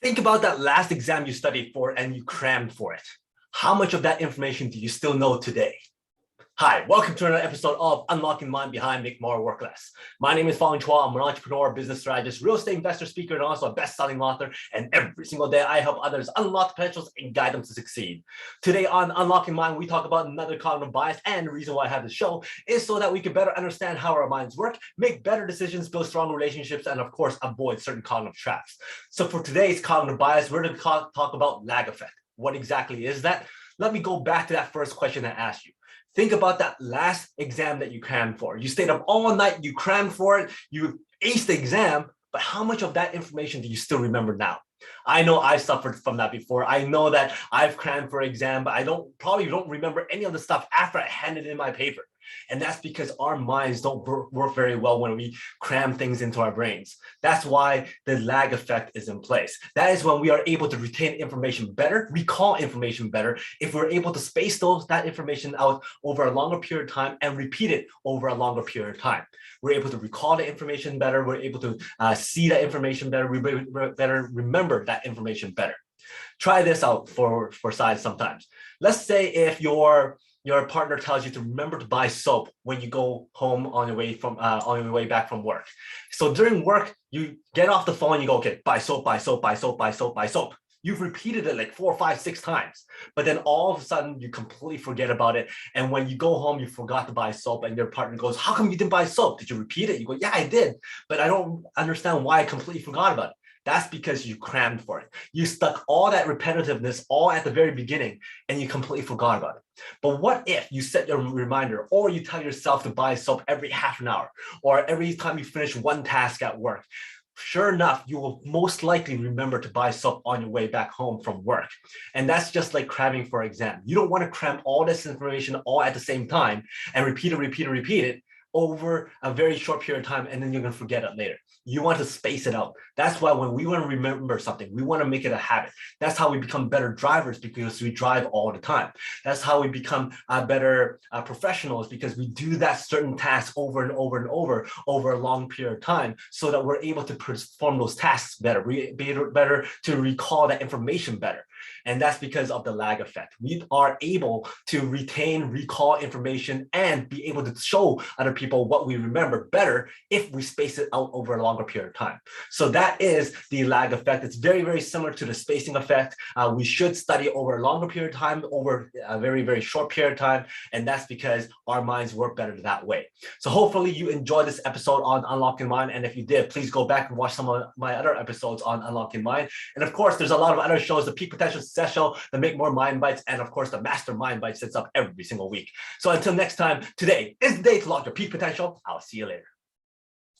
Think about that last exam you studied for and you crammed for it. How much of that information do you still know today? Hi, welcome to another episode of Unlocking Mind Behind Make More Work Less. My name is Fong. I'm an entrepreneur, business strategist, real estate investor, speaker, and also a best-selling author. And every single day, I help others unlock potentials and guide them to succeed. Today on Unlocking Mind, we talk about another cognitive bias. And the reason why I have this show is so that we can better understand how our minds work, make better decisions, build strong relationships, and of course, avoid certain cognitive traps. So for today's cognitive bias, we're going to talk about lag effect. What exactly is that? Let me go back to that first question I asked you. Think about that last exam that you crammed for. You stayed up all night, you crammed for it, you aced the exam, but how much of that information do you still remember now? I know I suffered from that before. I know that I've crammed for an exam, but I probably don't remember any of the stuff after I handed in my paper. And that's because our minds don't work very well when we cram things into our brains. That's why the lag effect is in place. That is when we are able to retain information better, recall information better, if we're able to space that information out over a longer period of time and repeat it over a longer period of time. We're able to recall the information better. We're able to see that information better. We better remember that information better. Try this out for size sometimes. Let's say if your partner tells you to remember to buy soap when you go home on your way back from work. So during work, you get off the phone and you go, okay, buy soap, buy soap, buy soap, buy soap, buy soap. You've repeated it like 4, 5, 6 times, but then all of a sudden you completely forget about it. And when you go home, you forgot to buy soap and your partner goes, how come you didn't buy soap? Did you repeat it? You go, yeah, I did, but I don't understand why I completely forgot about it. That's because you crammed for it. You stuck all that repetitiveness all at the very beginning and you completely forgot about it. But what if you set your reminder or you tell yourself to buy soap every half an hour or every time you finish one task at work? Sure enough, you will most likely remember to buy soap on your way back home from work. And that's just like cramming for an exam. You don't want to cram all this information all at the same time and repeat it over a very short period of time, and then you're going to forget it later. You want to space it out. That's why when we want to remember something, we want to make it a habit. That's how we become better drivers, because we drive all the time. That's how we become better professionals, because we do that certain task over and over and over a long period of time, so that we're able to perform those tasks better, better to recall that information better. And that's because of the lag effect. We are able to retain, recall information, and be able to show other people what we remember better if we space it out over a longer period of time. So that is the lag effect. It's very, very similar to the spacing effect. We should study over a longer period of time, over a very, very short period of time. And that's because our minds work better that way. So hopefully you enjoyed this episode on Unlocking Mind. And if you did, please go back and watch some of my other episodes on Unlocking Mind. And of course, there's a lot of other shows, the Peak Potential Success Show, the Make More Mind Bites, and of course, the Master Mind Bites that's up every single week. So until next time, today is the day to lock your peak potential. I'll see you later.